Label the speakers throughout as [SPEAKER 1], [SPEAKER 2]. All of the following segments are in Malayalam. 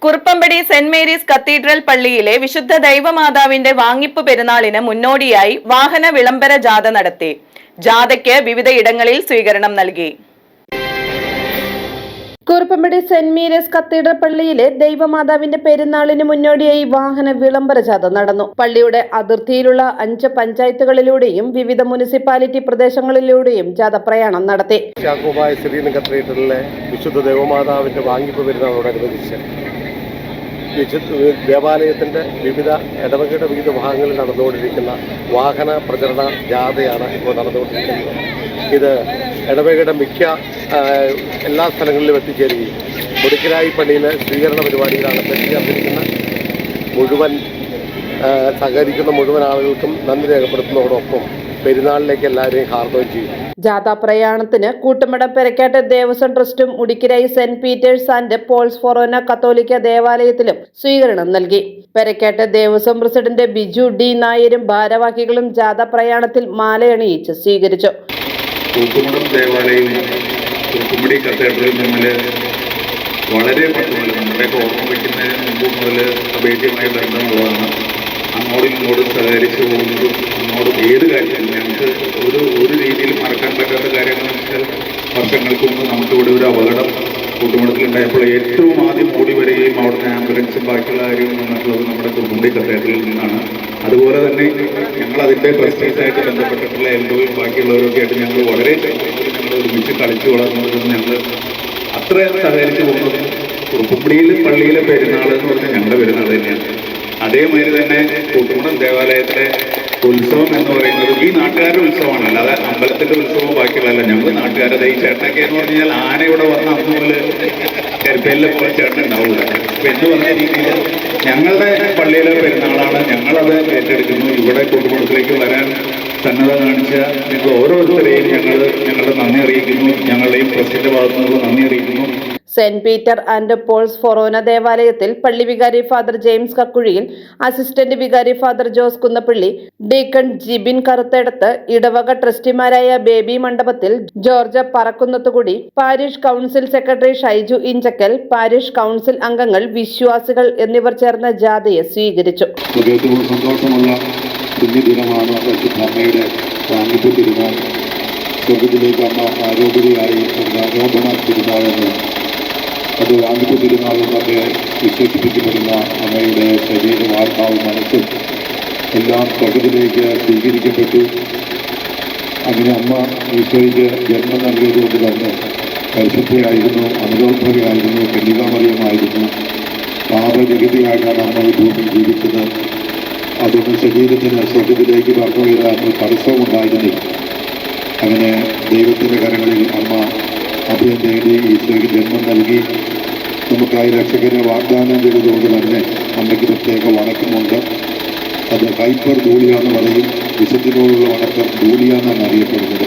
[SPEAKER 1] കുറുപ്പമ്പടി സെന്റ് മേരീസ് കത്തീഡ്രൽ പള്ളിയിലെ വിശുദ്ധ ദൈവമാതാവിന്റെ വാങ്ങിപ്പ് പെരുന്നാളിന് മുന്നോടിയായി വാഹന വിളംബര ജാഥ നടത്തി. ജാഥയ്ക്ക് വിവിധ ഇടങ്ങളിൽ സ്വീകരണം നൽകി. കുറുപ്പമ്പടി സെന്റ് മേരീസ് കത്തീഡ്രൽ പള്ളിയിലെ ദൈവമാതാവിന്റെ പെരുന്നാളിന് മുന്നോടിയായി വാഹന വിളംബര ജാഥ നടന്നു. പള്ളിയുടെ അതിർത്തിയിലുള്ള 5 പഞ്ചായത്തുകളിലൂടെയും വിവിധ മുനിസിപ്പാലിറ്റി പ്രദേശങ്ങളിലൂടെയും ജാഥ പ്രയാണം നടത്തി.
[SPEAKER 2] കത്തീഡ്രലിലെ വിശുദ്ധ ദൈവമാതാവിന്റെ വാങ്ങിപ്പ് പെരുന്നാളോടനുബന്ധിച്ച് ദേവാലയത്തിന്റെ വിവിധ ഇടവകയുടെ വിവിധ ഭാഗങ്ങളിൽ നടന്നുകൊണ്ടിരിക്കുന്ന വാഹന പ്രചരണ ജാഥയാണ് ഇപ്പോൾ നടന്നുകൊണ്ടിരിക്കുന്നത്. ഇത് ഇടവകയുടെ മിക്ക എല്ലാ സ്ഥലങ്ങളിലും എത്തിച്ചേരുകയും മുടിക്കരായി പള്ളിയിലെ സ്വീകരണ പരിപാടിയിലാണ് എത്തിച്ചേർന്നിരിക്കുന്ന സഹകരിക്കുന്ന മുഴുവൻ ആളുകൾക്കും നന്ദി രേഖപ്പെടുത്തുന്നതോടൊപ്പം പെരുന്നാളിലേക്ക് എല്ലാവരെയും ഹാർദവം ചെയ്യും.
[SPEAKER 1] ജാഥാ പ്രയാണത്തിന് കൂട്ടുമടം പെരക്കാട്ട് ദേവസ്വം ട്രസ്റ്റും Mudikkarai Saint Peter's and Paul's ഫൊറോന കത്തോലിക്ക ദേവാലയത്തിലും സ്വീകരണം നൽകി. പെരക്കാട്ട് ദേവസ്വം പ്രസിഡന്റ് ബിജു ഡി നായരും ഭാരവാഹികളും ജാഥാ പ്രയാണത്തിൽ മാലയണിയിച്ച് സ്വീകരിച്ചു.
[SPEAKER 3] കൂട്ടുമടം ദേവാലയവും കുറുപ്പമ്പടി കത്തീഡ്രലും തമ്മിൽ വളരെ പറ്റുമല്ല, നമ്മുടെയൊക്കെ ഓർമ്മ വയ്ക്കുന്നതിന് മുമ്പ് മുതൽ അഭേദ്യമായ ബന്ധമുള്ളതാണ്. അങ്ങോട്ടും ഇങ്ങോട്ടും സഹകരിച്ചു പോകുന്നതും അങ്ങോട്ടും ഏത് കാര്യത്തിലും ഞങ്ങൾക്ക് ഒരു രീതിയിൽ മറക്കാൻ പറ്റാത്ത കാര്യങ്ങളെന്ന് വെച്ചാൽ വർഷങ്ങൾക്ക് മുമ്പ് നമുക്കിവിടെ ഒരു അപകടം കൂട്ടുമടത്തിലുണ്ടായപ്പോൾ ഏറ്റവും ആദ്യം ഓടി വരികയും അവിടുത്തെ ആംബുലൻസും ബാക്കിയുള്ള കാര്യങ്ങളും വന്നിട്ടുള്ളത് നമ്മുടെ കുറുപ്പമ്പടി കത്തീഡ്രലിൽ നിന്നാണ്. അതുപോലെ തന്നെ ഞങ്ങൾ അതിൻ്റെ പ്രസ്റ്റീജായിട്ട് ബന്ധപ്പെട്ടിട്ടുള്ള എൽഡോയും ബാക്കിയുള്ളവരൊക്കെ ആയിട്ട് ഞങ്ങൾ വളരെ ഞങ്ങൾ ഒരുമിച്ച് കളിച്ചു വളർന്നതും ഞങ്ങൾ അത്രയേറെ സഹകരിച്ചു പോകുന്നതും കുറുപ്പമ്പടിയിൽ പള്ളിയിലെ പെരുന്നാൾ എന്ന് പറഞ്ഞാൽ ഞങ്ങളുടെ പെരുന്നാൾ തന്നെയാണ്. അതേമാതിരി തന്നെ കൂട്ടുമടം ദേവാലയത്തിലെ ഉത്സവം എന്ന് പറയുന്നത് ഈ നാട്ടുകാരുടെ ഉത്സവമാണ്, അല്ലാതെ അമ്പലത്തിൻ്റെ ഉത്സവം ബാക്കിയുള്ളതല്ല. ഞങ്ങൾ നാട്ടുകാരുടെ ഈ ചേട്ടനൊക്കെ എന്ന് പറഞ്ഞു കഴിഞ്ഞാൽ ആന ഇവിടെ വന്ന അന്ന് മുതൽ കരിപ്പേലിലെ പോലെ ചേട്ടൻ ഉണ്ടാവില്ല. അപ്പം എന്ന് പറഞ്ഞ രീതിയിൽ ഞങ്ങളുടെ പള്ളിയിലെ പെരുന്നാളാണ്, ഞങ്ങളത് ഏറ്റെടുക്കുന്നു. ഇവിടെ കൂട്ടുമടത്തിലേക്ക് വരാൻ സന്നദ്ധ കാണിച്ച ഞങ്ങൾ ഓരോരുത്തരെയും ഞങ്ങളുടെ നന്ദി അറിയിക്കുന്നു. ഞങ്ങളുടെയും ട്രസ്റ്റിൻ്റെ ഭാഗത്തു നിന്നുള്ള നന്ദി അറിയിക്കുന്നു.
[SPEAKER 1] സെന്റ് പീറ്റർ ആൻഡ് പോൾസ് ഫൊറോന ദേവാലയത്തിൽ പള്ളി വികാരി ഫാദർ ജെയിംസ് കക്കുഴിയിൽ, അസിസ്റ്റന്റ് വികാരി father Jose Kunnappally, deacon Jibin Karuthedathu, ഇടവക ട്രസ്റ്റിമാരായ Baby Mandapathil, George Parakkunnathukudi, parish council secretary Shaiju Inchakkal, parish council അംഗങ്ങൾ, വിശ്വാസികൾ എന്നിവർ ചേർന്ന ജാഥയെ സ്വീകരിച്ചു.
[SPEAKER 4] ദിനമാണ് പരിശുദ്ധമ്മയുടെ വാങ്ങിപ്പ് തിരുനാൾ. സ്വർഗത്തിലേക്ക് അമ്മ ആരോഗ്യതയായി ആരോപണ തിരുനാളെന്ന് അത് വാങ്ങിപ്പ് തിരുനാളെന്നൊക്കെ വിശേഷിപ്പിക്കപ്പെടുന്ന അമ്മയുടെ ശരീരം, ആത്മാവും, മനസ്സും എല്ലാം സ്വർഗത്തിലേക്ക് സ്വീകരിക്കപ്പെട്ടു. അങ്ങനെ അമ്മ ഈശോയ്ക്ക് ജന്മം നൽകിയതുകൊണ്ട് തന്നെ പരിശുദ്ധയായിരുന്നു, അമലോത്ഭവയായിരുന്നു, കന്യകാമറിയമായിരുന്നു. പാപജഗതിയായിട്ടാണ് അമ്മ ഈ ഭൂമിയിൽ ജീവിച്ചത്. അതുകൊണ്ട് ശരീരത്തിന് സ്വർഗത്തിലേക്ക് പറഞ്ഞു വരാൻ ഒരു തടസ്സവും ഉണ്ടായിരുന്നില്ല. അങ്ങനെ ദൈവത്തിൻ്റെ കരങ്ങളിൽ അമ്മ അഭയം തേടി ഈശോയ്ക്ക് ജന്മം നൽകി. നമുക്കായി രക്ഷകനെ വാഗ്ദാനം ചെയ്തതുകൊണ്ട് തന്നെ അമ്മയ്ക്ക് പ്രത്യേക വണക്കമുണ്ട്. അത് ഹൈപ്പർ ധൂളിയ എന്ന് പറയും. വിശുദ്ധിനോടുള്ള വണക്കം ധൂളിയാണെന്നാണ് അറിയപ്പെടുന്നത്.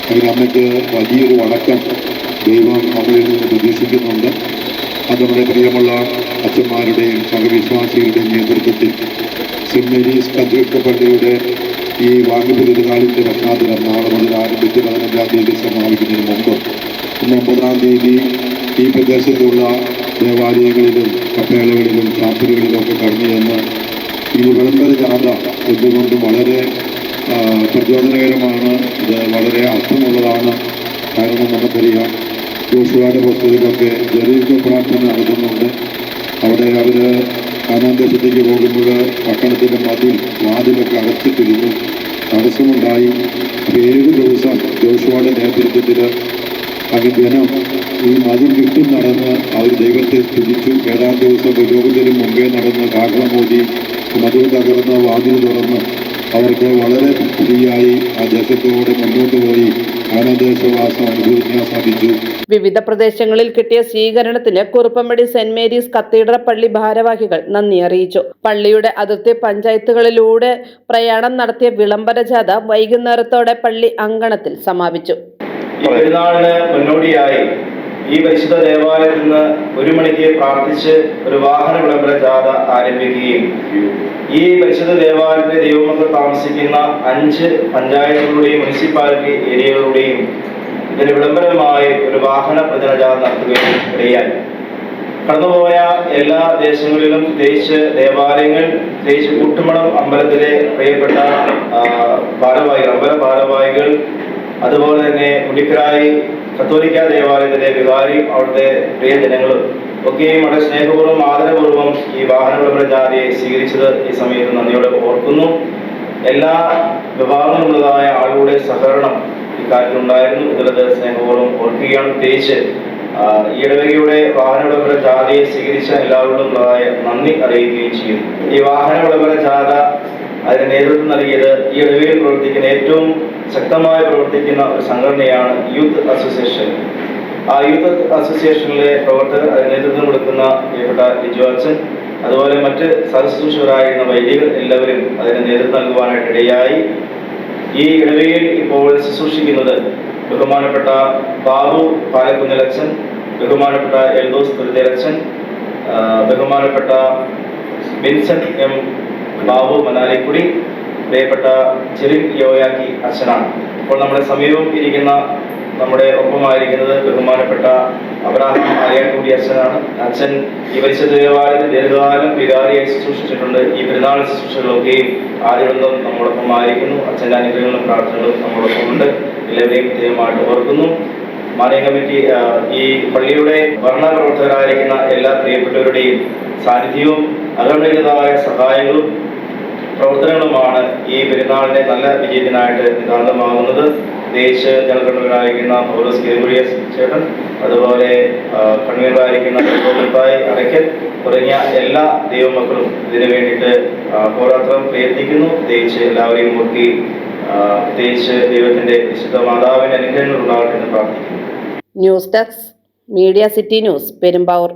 [SPEAKER 4] അങ്ങനെ അമ്മയ്ക്ക് വലിയൊരു വണക്കം ദൈവം നമ്മളിൽ നിന്ന് പ്രതീക്ഷിക്കുന്നുണ്ട്. അത് നമ്മുടെ പ്രിയമുള്ള അച്ഛന്മാരുടെയും സഹവിശ്വാസികളുടെയും നേതൃത്വത്തിൽ സെന്റ് മേരീസ് കത്തീഡ്രൽ പള്ളിയുടെ ഈ വാങ്ങിപ്പ് തിരുനാളിൻ്റെ പശ്ചാത്തലം നാളെ മുതൽ ആരംഭിച്ച് 15-ാം തീയതി സമാപിക്കുന്നതിന് മുമ്പ് ഇന്ന് 9-ാം തീയതി ഈ പ്രദേശത്തുള്ള ദേവാലയങ്ങളിലും കപ്പേളകളിലും ചാപ്പലുകളിലുമൊക്കെ കടന്നു ചെന്ന് ഈ വിളംബര ജാഥ എന്തുകൊണ്ടും വളരെ പ്രചോദനകരമാണ്. ഇത് വളരെ അർത്ഥമുള്ളതാണ്. കാരണം നമുക്കറിയാം യോശുവയുടെ പുസ്തകത്തിലൊക്കെ ജെറീക്കോ പ്രാർത്ഥന നടത്തുന്നുണ്ട്. അവിടെ അവർ കാനാൻ ദേശത്തേക്ക് പോകുമ്പോൾ പട്ടണത്തിൻ്റെ വാതിലൊക്കെ അടച്ചിട്ടിരുന്നു, തടസ്സമുണ്ടായി. 7 ദിവസം യോശുവയുടെ നേതൃത്വത്തിൽ അങ്ങനെ ജനം ഈ മതിൽ ചുറ്റും നടന്ന് അവർ ദൈവത്തെ സ്തുതിച്ചു. 7-ാം ദിവസം പുരോഹിതരും മുമ്പേ നടന്ന് കാഹളമോദി മതിൽ തകർന്ന് വാതിൽ തുറന്ന് അവർക്ക് വളരെ ഫ്രീയായി ആ ദേശത്തോടെ മുന്നോട്ട് പോയി കാനാദേശവാസം അനുഭവിക്കാൻ സാധിച്ചു.
[SPEAKER 1] വിവിധ പ്രദേശങ്ങളിൽ കിട്ടിയ സ്വീകരണത്തിന് കുറുപ്പമ്പടി സെന്റ് മേരീസ് കത്തീഡ്രൽ പള്ളി ഭാരവാഹികൾ നന്ദി അറിയിച്ചു. പള്ളിയുടെ അതിർത്തി പഞ്ചായത്തുകളിലൂടെ പ്രയാണം നടത്തിയ വിളംബര ജാഥ വൈകുന്നേരത്തോടെ പള്ളി അങ്കണത്തിൽ സമാപിച്ചു.
[SPEAKER 5] ഈ പെരുന്നാളിന് മുന്നോടിയായി ഈ പരിശുദ്ധ ദേവാലയത്തിൽ നിന്ന് 1 മണിക്ക് പ്രാർത്ഥിച്ച് ഒരു വാഹന വിളംബര ജാഥ ആരംഭിക്കുകയും ഈ പരിശുദ്ധ ദേവാലയത്തിലെ ദൈവമക്കൾ താമസിക്കുന്ന 5 പഞ്ചായത്തുകളുടെയും മുനിസിപ്പാലിറ്റി ഏരിയകളുടെയും ഇതിന് വിളംബരമായി ഒരു വാഹന പ്രചരണ ജാഥ നടത്തുകയും ഇടയായി. കടന്നുപോയ എല്ലാ ദേശങ്ങളിലും, പ്രത്യേകിച്ച് ദേവാലയങ്ങൾ, പ്രത്യേകിച്ച് കൂട്ടുമണം അമ്പലത്തിലെ പ്രിയപ്പെട്ട അമ്പല ഭാരവാഹികൾ, അതുപോലെ തന്നെ മുടിക്കരായി കത്തോലിക്ക ദേവാലയത്തിലെ വികാരിയും അവിടുത്തെ പ്രിയജനങ്ങളും ഒക്കെയും വളരെ സ്നേഹപൂർവ്വം ആദരപൂർവ്വം ഈ വാഹന വിളംബര ജാഥയെ സ്വീകരിച്ചത് ഈ സമയത്ത് നന്ദിയോടെ ഓർക്കുന്നു. എല്ലാ വിഭാഗങ്ങളുള്ളതായ ആളുകളുടെ സഹകരണം ഇക്കാര്യത്തിലുണ്ടായിരുന്നു എന്നുള്ളത് സ്നേഹപൂർവ്വം ഓർക്കുകയാണ്. പ്രത്യേകിച്ച് ഈ ഇടവകയുടെ വാഹന വിളംബര ജാഥയെ സ്വീകരിച്ച എല്ലാവരോടും നന്ദി അറിയിക്കുകയും ചെയ്യുന്നു. ഈ വാഹന വിളംബര ജാഥ അതിന് നേതൃത്വം നൽകിയത് ഈ ഇടവകയിൽ പ്രവർത്തിക്കുന്ന ഏറ്റവും ശക്തമായി പ്രവർത്തിക്കുന്ന ഒരു സംഘടനയാണ് യൂത്ത് അസോസിയേഷൻ. ആ യൂത്ത് അസോസിയേഷനിലെ പ്രവർത്തകർ അതിന് നേതൃത്വം കൊടുക്കുന്ന പ്രിയപ്പെട്ട ലിജു അച്ഛൻ, അതുപോലെ മറ്റ് സഹശുശ്രൂഷകരായിരുന്ന വൈദികർ എല്ലാവരും അതിന് നേതൃത്വം നൽകുവാനായിട്ട് ഇടയായി. ഈ ഇടവകയിൽ ഇപ്പോൾ ശുശ്രൂഷിക്കുന്നത് ബഹുമാനപ്പെട്ട ബാബു പാലക്കുന്നിലച്ഛൻ, ബഹുമാനപ്പെട്ട എൽദോസ് തുരുത്തേലച്ഛൻ, ബഹുമാനപ്പെട്ട വിൻസെന്റ് എം ബാബു മനാലിക്കുടി, പ്രിയപ്പെട്ട ജെറിൻ യോയാക്കി അച്ഛനാണ്. ഇപ്പോൾ നമ്മുടെ സമീപം ഇരിക്കുന്ന, നമ്മുടെ ഒപ്പമായിരിക്കുന്നത് ബഹുമാനപ്പെട്ട അബ്രഹാം ആര്യാക്കുടി അച്ഛനാണ്. അച്ഛൻ ഈ പരിശുദ്ധ ദേവാലയത്തിൽ ദീർഘകാലം വികാരിയായി ശുശ്രൂഷിച്ചിട്ടുണ്ട്. ഈ പെരുന്നാൾ ശുശ്രൂഷകളൊക്കെയും ആദ്യബന്ധം നമ്മോടൊപ്പമായിരിക്കുന്നു. അച്ഛൻ്റെ അനുഗ്രഹങ്ങളും പ്രാർത്ഥനകളും നമ്മോടൊപ്പമുണ്ട്. എല്ലാവരെയും പ്രത്യേകമായിട്ട് ഓർക്കുന്നു. മാനേജ് കമ്മിറ്റി, ഈ പള്ളിയുടെ ഭരണപ്രവർത്തകരായിരിക്കുന്ന എല്ലാ പ്രിയപ്പെട്ടവരുടെയും സാന്നിധ്യവും അകമേതായ സഹായങ്ങളും പ്രവർത്തനങ്ങളുമാണ് ഈ പെരുന്നാളിനെ നല്ല വിജയത്തിനായിട്ട് നിതാന്തമാകുന്നത്. പ്രത്യേകിച്ച് ജനറൽ കൺവീനറായിരിക്കുന്ന പൗലോസ് ഗേബുറിയസ് ചേട്ടൻ, അതുപോലെ കൺവീനറായിരിക്കുന്ന അടയ്ക്കൽ തുടങ്ങിയ എല്ലാ ദൈവമക്കളും ഇതിനു വേണ്ടിയിട്ട് പോരാത്രം പ്രയത്നിക്കുന്നു. പ്രത്യേകിച്ച് എല്ലാവരെയും ഓർക്കുകയും പ്രത്യേകിച്ച് ദൈവത്തിന്റെ വിശുദ്ധ മാതാവിന്റെ അനുഗ്രഹങ്ങൾ ഉണ്ടാകട്ടെ എന്ന് പ്രാർത്ഥിക്കുന്നു.
[SPEAKER 1] News desk, media city news, Perumbavoor.